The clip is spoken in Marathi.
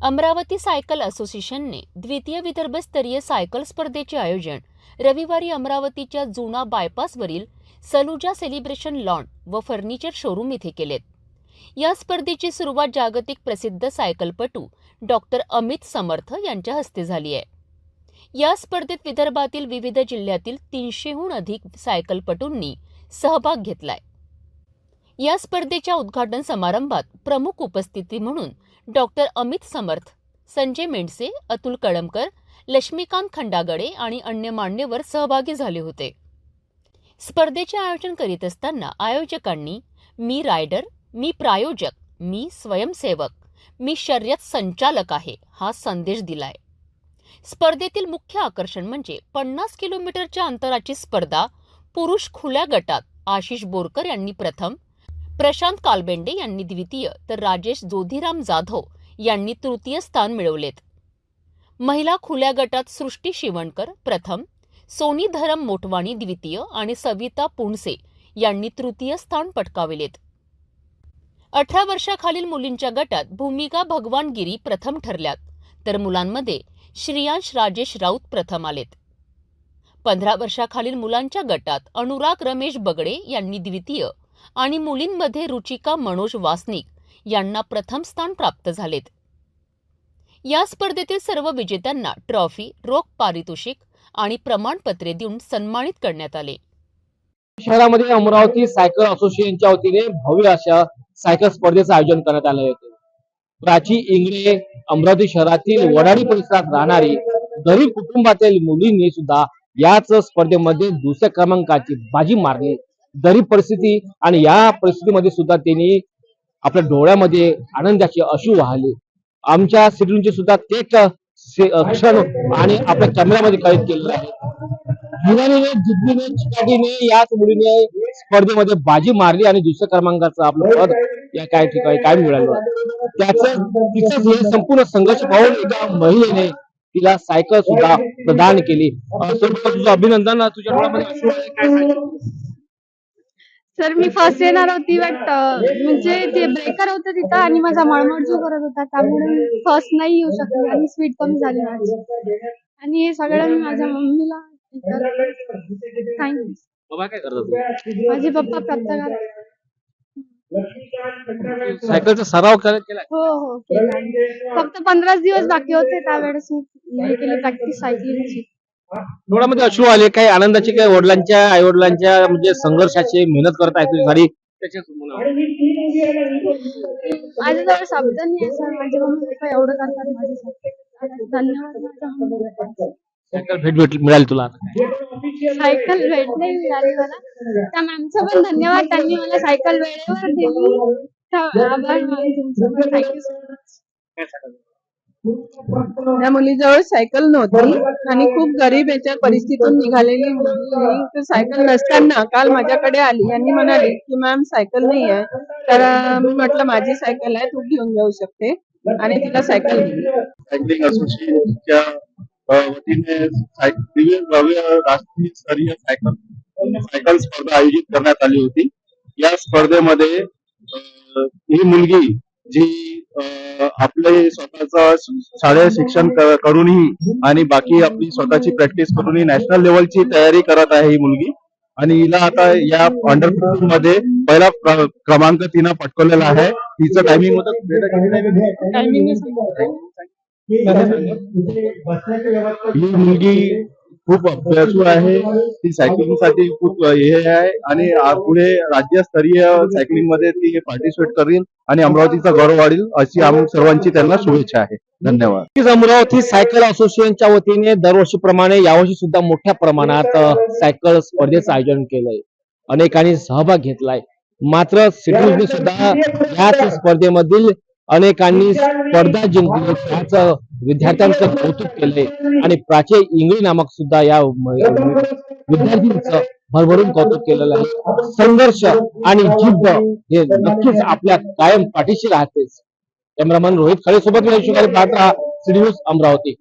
अमरावती सायकल असोसिएशनने द्वितीय विदर्भस्तरीय सायकल स्पर्धेचे आयोजन रविवारी अमरावतीच्या जुना बायपासवरील सलुजा सेलिब्रेशन लॉन व फर्निचर शोरूम येथे केलेत। या स्पर्धेची सुरुवात जागतिक प्रसिद्ध सायकलपटू डॉक्टर अमित समर्थ यांच्या हस्ते झाली आहे। या स्पर्धेत विदर्भातील विविध जिल्ह्यातील 300हून अधिक सायकलपटूंनी सहभाग घेतलाय। या स्पर्धेच्या उद्घाटन समारंभात प्रमुख उपस्थिती म्हणून डॉक्टर अमित समर्थ, संजय मेंढसे, अतुल कळमकर, लक्ष्मीकांत खंडागळे आणि अन्य मान्यवर सहभागी झाले होते। स्पर्धेचे आयोजन करीत असताना आयोजकांनी मी रायडर, मी प्रायोजक, मी स्वयंसेवक, मी शर्यत संचालक आहे हा संदेश दिलाय। स्पर्धेतील मुख्य आकर्षण म्हणजे 50 किलोमीटरच्या अंतराची स्पर्धा पुरुष खुल्या गटात आशिष बोरकर यांनी प्रथम, प्रशांत कालबेंडे यांनी द्वितीय तर राजेश जोधीराम जाधव यांनी तृतीय स्थान मिळवलेत। महिला खुल्या गटात सृष्टी शिवणकर प्रथम, सोनी धरम मोटवाणी द्वितीय आणि सविता पुणसे यांनी तृतीय स्थान पटकाविलेत। 18 वर्षाखालील मुलींच्या गटात भूमिका भगवानगिरी प्रथम ठरल्यात, तर मुलांमध्ये श्रियांश राजेश राऊत प्रथम आलेत। 15 वर्षाखालील मुलांच्या गटात अनुराग रमेश बगडे यांनी द्वितीय आणि मुलींमध्ये रुचिका मनोज वासनिक यांना प्रथम स्थान प्राप्त झालेत। या स्पर्धेतील सर्व विजेत्यांना ट्रॉफी, रोख पारितोषिक आणि प्रमाणपत्रे देऊन सन्मानित करण्यात आले। शहरामध्ये अमरावती सायकल असोसिएशनच्या वतीने भव्य अशा सायकल स्पर्धेचं आयोजन करण्यात आले होते। प्राची इंगळे अमरावती शहरातील वडाळी परिसरात राहणारी गरीब कुटुंबातील मुलींनी सुद्धा याच स्पर्धेमध्ये दुसऱ्या क्रमांकाची बाजी मारली। गरीब परिस्थिती आणि या परिस्थितीमध्ये सुद्धा त्यांनी आपल्या डोळ्यामध्ये आनंदाचे अश्रू वाहले। आमच्या सिटीचे सुद्धा ते क्षण आणि आपल्या कॅमेऱ्यामध्ये कैद केलेले आहे। जिद्दीने चिकाटीने याच मुलीने स्पर्धेमध्ये बाजी मारली आणि दुसऱ्या क्रमांकाचं आपलं पद या काही ठिकाणी काय मिळालं। तिचं हे संपूर्ण संघर्ष पाहून एका महिलेने तिला सायकल सुद्धा प्रदान केली। तुझं अभिनंदन। तुझ्या डोळ्यामध्ये अश्रू आले, काय सांगशील? सर, मी फर्स्ट येणार होती बट म्हणजे ते ब्रेकर होतं तिथं आणि माझा मळमळ करत होता, त्यामुळे फर्स्ट नाही येऊ शकले आणि स्पीड कमी झाली माझी। आणि हे सगळं मी माझ्या मम्मीला थँक्यू। बाबा काय करतात? माझे पप्पा पत्रकार। सायकलचा सराव केला? हो केला। फक्त 15 दिवस बाकी होते, त्यावेळेस मी केली प्रॅक्टिस सायकलिंगची। डोळ्यामध्ये अश्रू आले, काही आनंदाचे, काही वडिलांच्या आई वडिलांच्या म्हणजे संघर्षाचे मेहनत करत आहे तुझी साडी माझ्याजवळ शब्द नाही सर, माझे मम्मी पप्पा एवढं करतात माझ्यासाठी। धन्यवाद। सायकल भेट मिळाली तुला? सायकल भेट नाही मिळाली मला, त्या मॅमचं पण धन्यवाद, त्यांनी मला सायकल वेळेवर दिली। आभार मॅम तुमचं, थँक्यू सो मच। त्या मुलीजवळ सायकल नव्हती आणि खूप गरीब याच्या परिस्थितीतून निघालेली मुलगी, तर सायकल नसताना काल माझ्याकडे आली आणि म्हणाली की मॅम सायकल नाही आहे, तर मी म्हटलं माझी सायकल आहे, तू घेऊन जाऊ शकते, आणि तिला सायकल दिली। सायकलिंग असोसिएशनच्या वतीने राष्ट्रीय स्तरीय सायकल स्पर्धा आयोजित करण्यात आली होती। या स्पर्धेमध्ये ही मुलगी जी आपले स्वतःचा शालेय शिक्षण करूनही आणि बाकी आपली स्वतःची प्रॅक्टिस करूनही नॅशनल लेवलची तयारी करत आहे ही मुलगी, आणि हिला आता या अंडर 15 मध्ये पहिला क्रमांक तिनं पटकवलेला आहे। तिचं टायमिंग होतं ही मुलगी खूप अभ्यासू आहे, ती सायकलिंग साठी खूप हे आहे आणि पुढे राज्यस्तरीय सायकलिंग मध्ये ती पार्टिसिपेट करेल आणि अमरावतीचा गौरव वाढेल अशी आम्ही सर्वांची त्यांना शुभेच्छा आहे। धन्यवाद। अमरावती सायकल असोसिएशनच्या वतीने दरवर्षीप्रमाणे यावर्षी सुद्धा मोठ्या प्रमाणात सायकल स्पर्धेचं आयोजन केलंय, अनेकांनी सहभाग घेतलाय। मात्र सिटीजने सुद्धा याच स्पर्धेमधील अनेकांनी स्पर्धा जिंकली, त्याचं विद्यार्थ्यांचं कौतुक केलंय आणि प्राची इंगळे नामक सुद्धा या विद्यार्थ्यांचं भरभरून कौतुक केलेलं आहे। संघर्ष आणि जिद्द हे नक्कीच आपल्या कायम पाठीशी राहतेच। कॅमेरामन रोहित खळे सोबत मी शिवाजी पात्रा, सिटी न्यूज अमरावती।